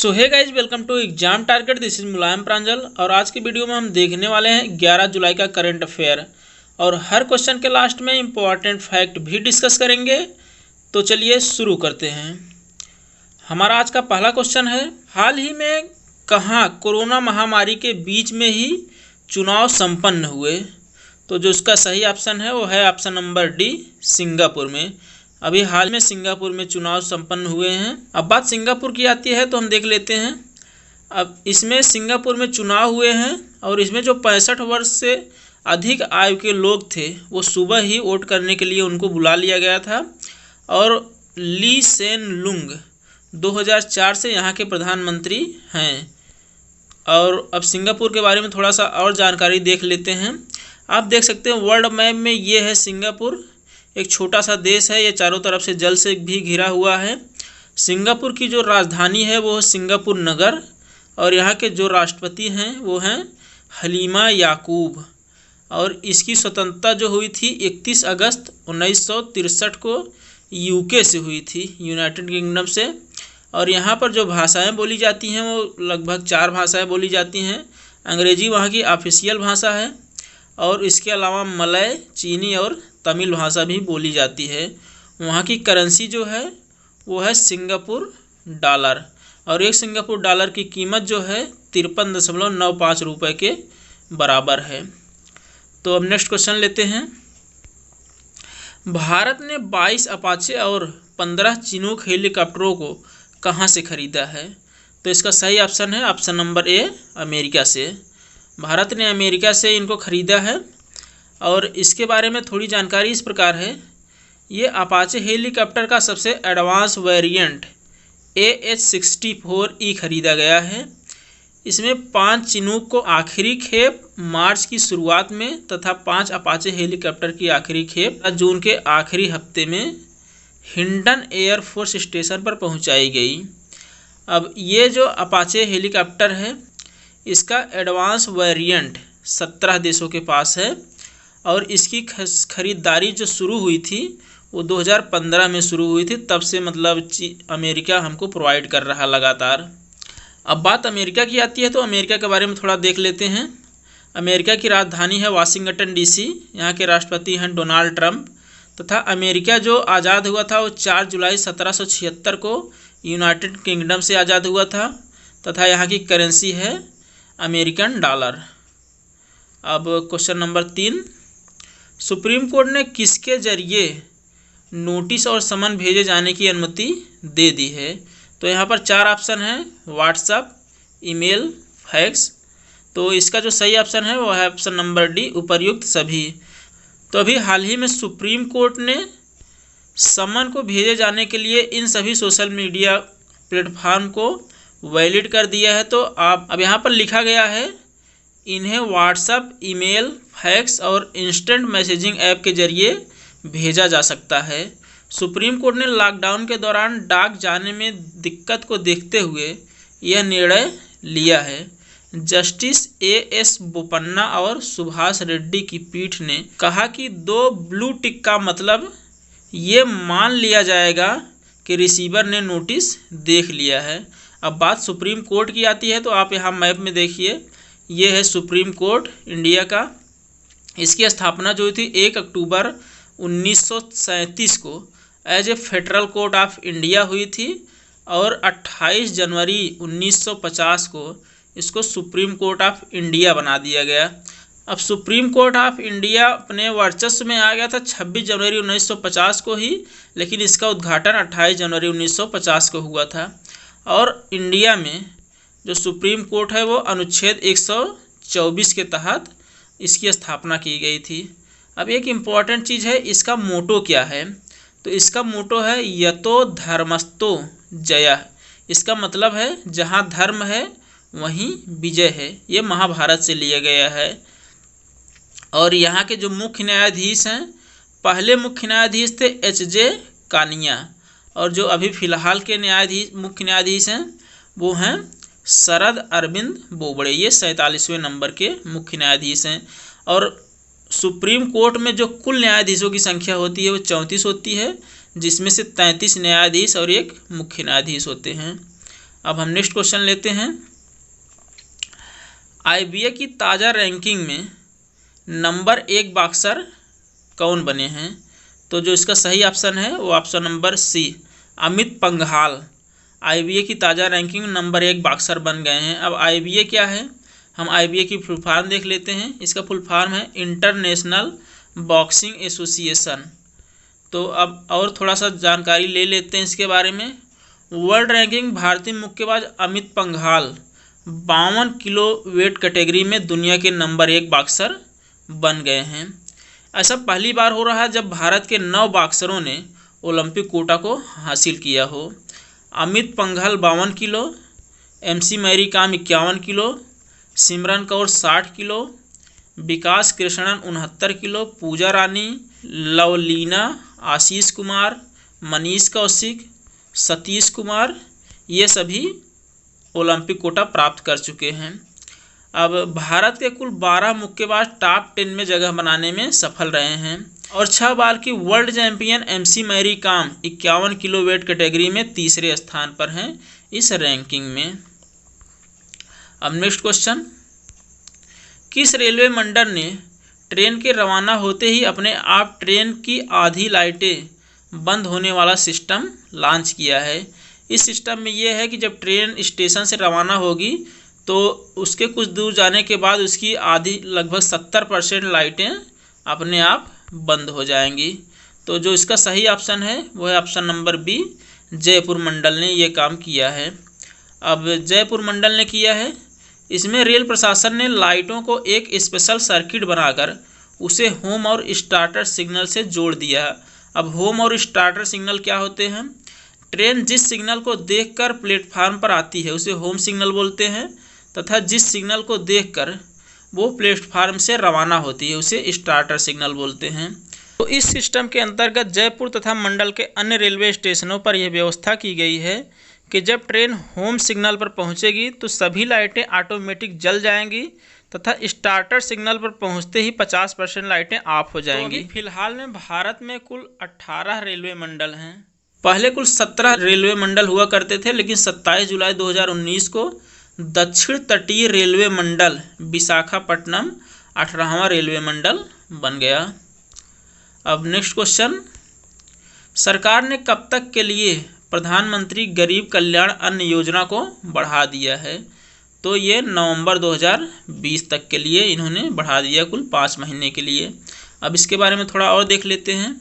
So hey guys, welcome to exam target. This is Mulayam Pranjal और आज की वीडियो में हम देखने वाले हैं 11 जुलाई का करंट अफेयर और हर क्वेश्चन के लास्ट में इम्पोर्टेंट फैक्ट भी डिस्कस करेंगे। तो चलिए शुरू करते हैं। हमारा आज का पहला क्वेश्चन है, हाल ही में कहाँ कोरोना महामारी के बीच में ही चुनाव संपन्न हुए? तो जो इसका सही ऑप्शन है वो है ऑप्शन नंबर डी, सिंगापुर में। अभी हाल में सिंगापुर में चुनाव संपन्न हुए हैं। अब बात सिंगापुर की आती है तो हम देख लेते हैं। अब इसमें सिंगापुर में चुनाव हुए हैं और इसमें जो 65 वर्ष से अधिक आयु के लोग थे वो सुबह ही वोट करने के लिए उनको बुला लिया गया था। और ली सेन लुंग 2004 से यहाँ के प्रधानमंत्री हैं। और अब सिंगापुर के बारे में थोड़ा सा और जानकारी देख लेते हैं। आप देख सकते हैं वर्ल्ड मैप में ये है सिंगापुर, एक छोटा सा देश है। ये चारों तरफ से जल से भी घिरा हुआ है। सिंगापुर की जो राजधानी है वो है सिंगापुर नगर और यहाँ के जो राष्ट्रपति हैं वो हैं हलीमा याकूब। और इसकी स्वतंत्रता जो हुई थी 31 अगस्त 1963 को यूके से हुई थी, यूनाइटेड किंगडम से। और यहाँ पर जो भाषाएं बोली जाती हैं वो लगभग 4 भाषाएं बोली जाती हैं। अंग्रेजी वहाँ की ऑफिशियल भाषा है और इसके अलावा मलय, चीनी और तमिल भाषा भी बोली जाती है। वहाँ की करेंसी जो है वो है सिंगापुर डॉलर और एक सिंगापुर डॉलर की कीमत जो है 53.95 रुपये के बराबर है। तो अब नेक्स्ट क्वेश्चन लेते हैं। भारत ने 22 अपाचे और 15 चिनूक हेलीकॉप्टरों को कहाँ से खरीदा है? तो इसका सही ऑप्शन है ऑप्शन नंबर ए, अमेरिका से। भारत ने अमेरिका से इनको खरीदा है। और इसके बारे में थोड़ी जानकारी इस प्रकार है, ये अपाचे हेलीकॉप्टर का सबसे एडवांस वेरिएंट AH-64E खरीदा गया है। इसमें 5 चिनूक को आखिरी खेप मार्च की शुरुआत में तथा 5 अपाचे हेलीकॉप्टर की आखिरी खेप जून के आखिरी हफ्ते में हिंडन एयरफोर्स स्टेशन पर पहुंचाई गई। अब ये जो अपाचे हेलीकॉप्टर है इसका एडवांस वेरिएंट 17 देशों के पास है और इसकी खरीदारी जो शुरू हुई थी वो 2015 में शुरू हुई थी। तब से मतलब अमेरिका हमको प्रोवाइड कर रहा लगातार। अब बात अमेरिका की आती है तो अमेरिका के बारे में थोड़ा देख लेते हैं। अमेरिका की राजधानी है वाशिंगटन DC। यहाँ के राष्ट्रपति हैं डोनाल्ड ट्रंप तथा अमेरिका जो आज़ाद हुआ था वो 4 जुलाई 1776 को यूनाइटेड किंगडम से आज़ाद हुआ था तथा यहाँ की करेंसी है अमेरिकन डॉलर। अब क्वेश्चन नंबर 3, सुप्रीम कोर्ट ने किसके जरिए नोटिस और समन भेजे जाने की अनुमति दे दी है? तो यहाँ पर 4 ऑप्शन हैं, व्हाट्सएप, ईमेल, फैक्स। तो इसका जो सही ऑप्शन है वो है ऑप्शन नंबर डी, उपर्युक्त सभी। तो अभी हाल ही में सुप्रीम कोर्ट ने समन को भेजे जाने के लिए इन सभी सोशल मीडिया प्लेटफॉर्म को वैलिड कर दिया है। तो आप अब यहाँ पर लिखा गया है इन्हें व्हाट्सएप, ईमेल, फैक्स और इंस्टेंट मैसेजिंग ऐप के जरिए भेजा जा सकता है। सुप्रीम कोर्ट ने लॉकडाउन के दौरान डाक जाने में दिक्कत को देखते हुए यह निर्णय लिया है। जस्टिस AS बोपन्ना और सुभाष रेड्डी की पीठ ने कहा कि 2 ब्लू टिक का मतलब ये मान लिया जाएगा कि रिसीवर ने नोटिस देख लिया है। अब बात सुप्रीम कोर्ट की आती है तो आप यहाँ मैप में देखिए, ये है सुप्रीम कोर्ट इंडिया का। इसकी स्थापना जो थी 1 अक्टूबर 1937 को as a federal court of India हुई थी और 28 जनवरी 1950 को इसको सुप्रीम कोर्ट ऑफ इंडिया बना दिया गया। अब सुप्रीम कोर्ट ऑफ इंडिया अपने वर्चस्व में आ गया था 26 जनवरी 1950 को ही, लेकिन इसका उद्घाटन 28 जनवरी 1950 को हुआ था। और इंडिया में जो सुप्रीम कोर्ट है वो अनुच्छेद 124 के तहत इसकी स्थापना की गई थी। अब एक इम्पॉर्टेंट चीज़ है, इसका मोटो क्या है? तो इसका मोटो है यतो धर्मस्तो जयः। इसका मतलब है जहाँ धर्म है वहीं विजय है। ये महाभारत से लिया गया है। और यहाँ के जो मुख्य न्यायाधीश हैं, पहले मुख्य न्यायाधीश थे HJ कानिया और जो अभी फ़िलहाल के मुख्य न्यायाधीश हैं वो हैं शरद अरविंद बोबड़े। ये 47वें नंबर के मुख्य न्यायाधीश हैं। और सुप्रीम कोर्ट में जो कुल न्यायाधीशों की संख्या होती है वो 34 होती है, जिसमें से 33 न्यायाधीश और 1 मुख्य न्यायाधीश होते हैं। अब हम नेक्स्ट क्वेश्चन लेते हैं। IBA की ताज़ा रैंकिंग में नंबर 1 बॉक्सर कौन बने हैं? तो जो इसका सही ऑप्शन है वो option number C, Amit Panghal. IBA की ताज़ा रैंकिंग में नंबर 1 बॉक्सर बन गए हैं। अब IBA क्या है, हम IBA की फुल फॉर्म देख लेते हैं। इसका फुल फॉर्म है इंटरनेशनल बॉक्सिंग एसोसिएशन। तो अब और थोड़ा सा जानकारी ले लेते हैं इसके बारे में। वर्ल्ड रैंकिंग भारतीय मुक्केबाज Amit Panghal 52 kilo weight category में दुनिया के नंबर 1 बॉक्सर बन गए हैं। ऐसा पहली बार हो रहा है जब भारत के 9 बॉक्सरों ने ओलंपिक कोटा को हासिल किया हो। Amit Panghal 52 kilo, MC Mary Kom 51 kilo, Simran Kaur 60 kilo, Vikas Krishnan 69 kilo, Pooja Rani, Lovlina, Ashish Kumar, Manish Kaushik, Satish Kumar, ये सभी ओलंपिक कोटा प्राप्त कर चुके हैं। अब भारत के कुल 12 मुक्केबाज टॉप 10 में जगह बनाने में सफल रहे हैं और 6 बार की world champion MC Mary Kom 51 kilo weight category में तीसरे स्थान पर हैं इस रैंकिंग में। अब नेक्स्ट क्वेश्चन, किस रेलवे मंडल ने ट्रेन के रवाना होते ही अपने आप ट्रेन की आधी लाइटें बंद होने वाला सिस्टम लॉन्च किया है? इस सिस्टम में यह है कि जब ट्रेन स्टेशन से रवाना होगी तो उसके कुछ दूर जाने के बाद उसकी आधी लगभग 70% लाइटें अपने आप बंद हो जाएंगी। तो जो इसका सही ऑप्शन है वो है ऑप्शन नंबर बी, जयपुर मंडल ने ये काम किया है। अब जयपुर मंडल ने किया है, इसमें रेल प्रशासन ने लाइटों को एक स्पेशल सर्किट बनाकर उसे होम और स्टार्टर सिग्नल से जोड़ दिया। अब होम और स्टार्टर सिग्नल क्या होते हैं? ट्रेन जिस सिग्नल को देखकर प्लेटफार्म पर आती है उसे होम सिग्नल बोलते हैं तथा जिस सिग्नल को देखकर वो प्लेटफार्म से रवाना होती है उसे स्टार्टर सिग्नल बोलते हैं। तो इस सिस्टम के अंतर्गत जयपुर तथा मंडल के अन्य रेलवे स्टेशनों पर यह व्यवस्था की गई है कि जब ट्रेन होम सिग्नल पर पहुंचेगी तो सभी लाइटें ऑटोमेटिक जल जाएंगी तथा स्टार्टर सिग्नल पर पहुंचते ही 50% लाइटें ऑफ हो जाएंगी। तो फिलहाल में भारत में कुल 18 रेलवे मंडल हैं। पहले कुल 17 रेलवे मंडल हुआ करते थे, लेकिन 27 जुलाई 2019 को दक्षिण तटीय रेलवे मंडल विशाखापट्टनम 18वां रेलवे मंडल बन गया। अब नेक्स्ट क्वेश्चन, सरकार ने कब तक के लिए प्रधानमंत्री गरीब कल्याण अन्न योजना को बढ़ा दिया है? तो ये नवंबर 2020 तक के लिए इन्होंने बढ़ा दिया, कुल 5 महीने के लिए। अब इसके बारे में थोड़ा और देख लेते हैं।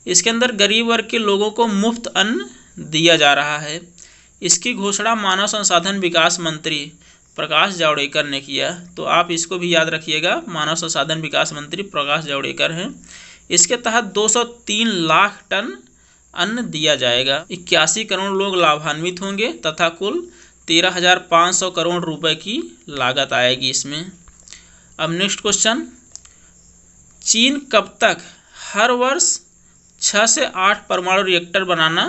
इसके अंदर गरीब वर्ग के लोगों को मुफ्त अन्न दिया जा रहा है। इसकी घोषणा मानव संसाधन विकास मंत्री प्रकाश जावड़ेकर ने किया। तो आप इसको भी याद रखिएगा, मानव संसाधन विकास मंत्री प्रकाश जावड़ेकर हैं। इसके तहत 203 लाख टन अन्न दिया जाएगा। 81 करोड़ लोग लाभान्वित होंगे तथा कुल 13,500 करोड़ रुपए की लागत आएगी इसमें। अब नेक्स्ट क्वेश्चन, चीन कब तक हर वर्ष 6 से 8 परमाणु रिएक्टर बनाना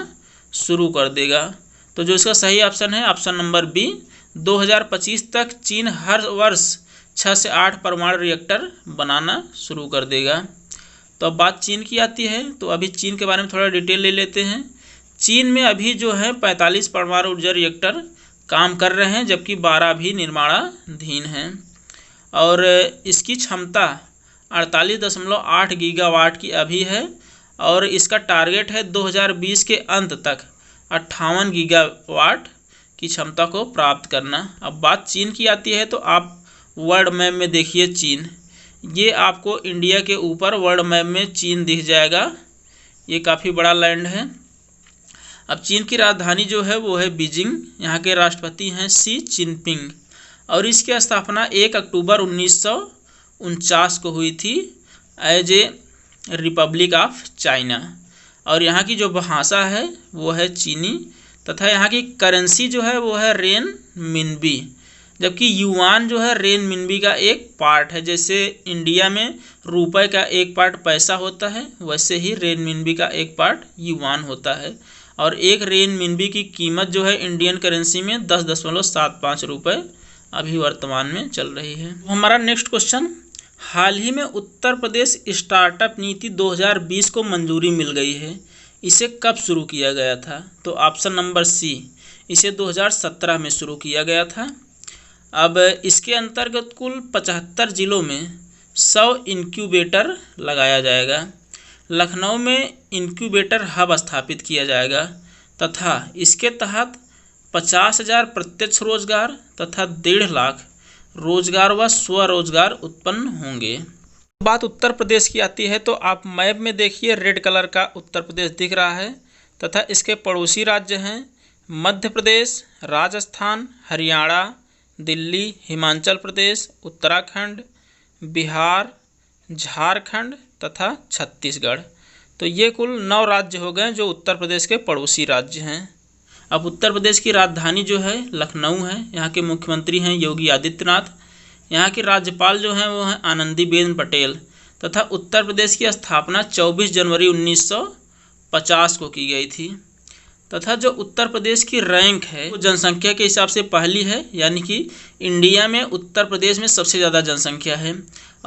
शुरू कर देगा? तो जो इसका सही ऑप्शन है ऑप्शन नंबर बी, 2025 तक चीन हर वर्ष 6 से 8 परमाणु रिएक्टर बनाना शुरू कर देगा। तो अब बात चीन की आती है, तो अभी चीन के बारे में थोड़ा डिटेल ले लेते हैं। चीन में अभी जो है 45 परमाणु ऊर्जा रिएक्टर काम कर रहे हैं, जबकि 12 भी निर्माणाधीन हैं और इसकी क्षमता 48.8 गीगावाट की अभी है और इसका टारगेट है 2020 के अंत तक 58 गीगावाट की क्षमता को प्राप्त करना। अब बात चीन की आती है, तो आप वर्ल्ड मैप में देखिए चीन, ये आपको इंडिया के ऊपर वर्ल्ड मैप में चीन दिख जाएगा। ये काफ़ी बड़ा लैंड है। अब चीन की राजधानी जो है वो है बीजिंग। यहाँ के राष्ट्रपति हैं शी चिनपिंग और इसकी स्थापना 1 अक्टूबर 1949 को हुई थी as a republic of China. और यहाँ की जो भाषा है वो है चीनी तथा यहाँ की करेंसी जो है वो है रेन मिनबी, जबकि युआन जो है रेन मिनबी का एक पार्ट है। जैसे इंडिया में रुपए का एक पार्ट पैसा होता है, वैसे ही रेन मिनबी का एक पार्ट युआन होता है और एक रेन मिनबी की कीमत जो है इंडियन करेंसी में 10.75 रुपये अभी वर्तमान में चल रही है। हमारा नेक्स्ट क्वेश्चन, हाल ही में उत्तर प्रदेश स्टार्टअप नीति 2020 को मंजूरी मिल गई है, इसे कब शुरू किया गया था? तो ऑप्शन नंबर सी, इसे 2017 में शुरू किया गया था। अब इसके अंतर्गत कुल 75 जिलों में 100 इंक्यूबेटर लगाया जाएगा। लखनऊ में इंक्यूबेटर हब स्थापित किया जाएगा तथा इसके तहत 50,000 प्रत्यक्ष रोजगार तथा 1.5 लाख रोजगार व स्वरोजगार उत्पन्न होंगे। बात उत्तर प्रदेश की आती है तो आप मैप में देखिए रेड कलर का उत्तर प्रदेश दिख रहा है तथा इसके पड़ोसी राज्य हैं मध्य प्रदेश, राजस्थान, हरियाणा, दिल्ली, हिमाचल प्रदेश, उत्तराखंड, बिहार, झारखंड तथा छत्तीसगढ़। तो ये कुल 9 राज्य हो गए जो उत्तर प्रदेश के पड़ोसी राज्य हैं। अब उत्तर प्रदेश की राजधानी जो है लखनऊ है। यहाँ के मुख्यमंत्री हैं योगी आदित्यनाथ। यहाँ की राज्यपाल जो हैं वो हैं आनंदीबेन पटेल तथा उत्तर प्रदेश की स्थापना 24 जनवरी 1950 को की गई थी। तथा जो उत्तर प्रदेश की रैंक है वो जनसंख्या के हिसाब से पहली है, यानी कि इंडिया में उत्तर प्रदेश में सबसे ज़्यादा जनसंख्या है।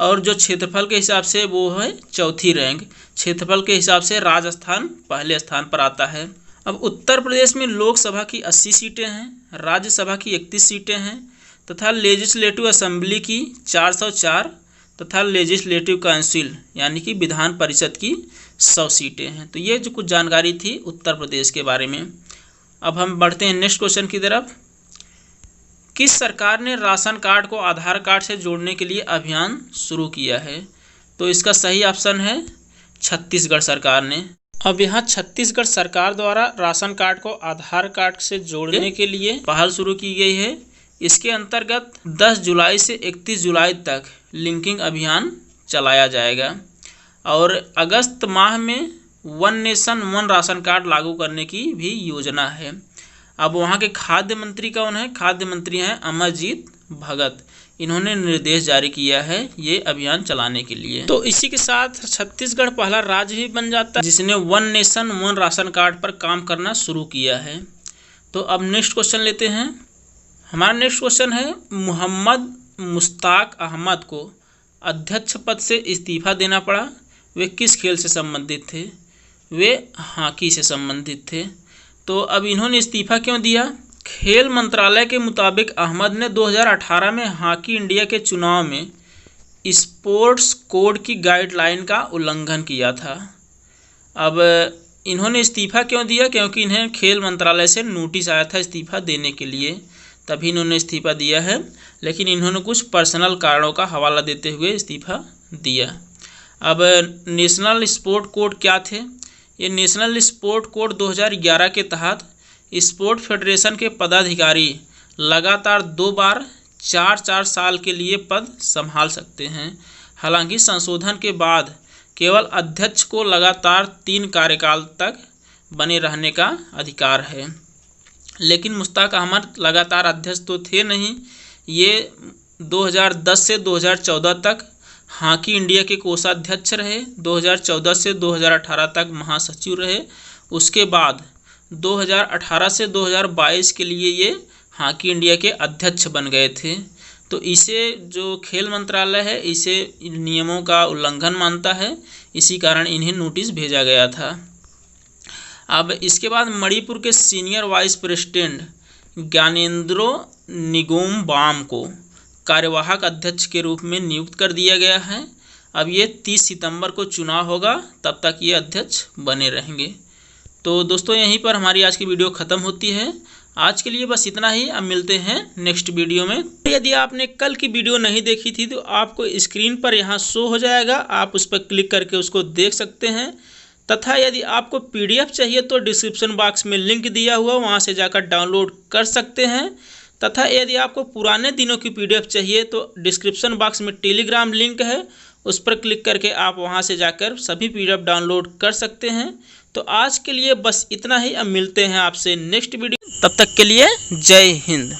और जो क्षेत्रफल के हिसाब से वो है चौथी रैंक। क्षेत्रफल के हिसाब से राजस्थान पहले स्थान पर आता है। अब उत्तर प्रदेश में लोकसभा की 80 सीटें हैं, राज्यसभा की 31 सीटें हैं तथा लेजिस्लेटिव असेंबली की 404 तथा लेजिस्लेटिव काउंसिल यानी कि विधान परिषद की 100 सीटें हैं। तो ये जो कुछ जानकारी थी उत्तर प्रदेश के बारे में। अब हम बढ़ते हैं नेक्स्ट क्वेश्चन की तरफ। किस सरकार ने राशन कार्ड को आधार कार्ड से जोड़ने के लिए अभियान शुरू किया है? तो इसका सही ऑप्शन है छत्तीसगढ़ सरकार ने। अब यहाँ छत्तीसगढ़ सरकार द्वारा राशन कार्ड को आधार कार्ड से जोड़ने के लिए पहल शुरू की गई है। इसके अंतर्गत 10 जुलाई से 31 जुलाई तक लिंकिंग अभियान चलाया जाएगा और अगस्त माह में one nation one ration card लागू करने की भी योजना है। अब वहाँ के खाद्य मंत्री कौन है? खाद्य मंत्री हैं अमरजीत भगत। इन्होंने निर्देश जारी किया है ये अभियान चलाने के लिए। तो इसी के साथ छत्तीसगढ़ पहला राज्य भी बन जाता है जिसने one nation one ration card पर काम करना शुरू किया है। तो अब नेक्स्ट क्वेश्चन लेते हैं। हमारा नेक्स्ट क्वेश्चन है मोहम्मद मुश्ताक अहमद को अध्यक्ष पद से इस्तीफा देना पड़ा। वे किस खेल से संबंधित थे? वे हॉकी से संबंधित थे। तो अब इन्होंने इस्तीफा क्यों दिया? खेल मंत्रालय के मुताबिक अहमद ने 2018 में हॉकी इंडिया के चुनाव में स्पोर्ट्स कोड की गाइडलाइन का उल्लंघन किया था। अब इन्होंने इस्तीफा क्यों दिया? क्योंकि इन्हें खेल मंत्रालय से नोटिस आया था इस्तीफा देने के लिए, तभी इन्होंने इस्तीफा दिया है। लेकिन इन्होंने कुछ पर्सनल कारणों का हवाला देते हुए इस्तीफा दिया। अब नेशनल स्पोर्ट कोड क्या थे? ये नेशनल स्पोर्ट कोड 2011 के तहत स्पोर्ट फेडरेशन के पदाधिकारी लगातार 2 बार 4-4 साल के लिए पद संभाल सकते हैं। हालांकि संशोधन के बाद केवल अध्यक्ष को लगातार 3 कार्यकाल तक बने रहने का अधिकार है। लेकिन मुश्ताक अहमद लगातार अध्यक्ष तो थे नहीं। ये 2010 से 2014 तक हॉकी इंडिया के कोषाध्यक्ष रहे, 2014 से 2018 तक महासचिव रहे। उसके बाद 2018 से 2022 के लिए ये हॉकी इंडिया के अध्यक्ष बन गए थे। तो इसे जो खेल मंत्रालय है इसे नियमों का उल्लंघन मानता है, इसी कारण इन्हें नोटिस भेजा गया था। अब इसके बाद मणिपुर के senior vice president Gyanendro Ningombam को कार्यवाहक अध्यक्ष के रूप में नियुक्त कर दिया गया है। अब ये 30 सितंबर को चुनाव होगा, तब तक ये अध्यक्ष बने रहेंगे। तो दोस्तों यहीं पर हमारी आज की वीडियो ख़त्म होती है। आज के लिए बस इतना ही। अब मिलते हैं नेक्स्ट वीडियो में। यदि आपने कल की वीडियो नहीं देखी थी तो आपको स्क्रीन पर यहाँ शो हो जाएगा, आप उस पर क्लिक करके उसको देख सकते हैं। तथा यदि आपको PDF चाहिए तो डिस्क्रिप्शन बॉक्स में लिंक दिया हुआ, वहाँ से जाकर डाउनलोड कर सकते हैं। तथा यदि आपको पुराने दिनों की PDF चाहिए तो डिस्क्रिप्शन बॉक्स में टेलीग्राम लिंक है, उस पर क्लिक करके आप वहां से जाकर सभी PDF डाउनलोड कर सकते हैं। तो आज के लिए बस इतना ही। अब मिलते हैं आपसे नेक्स्ट वीडियो, तब तक के लिए जय हिंद।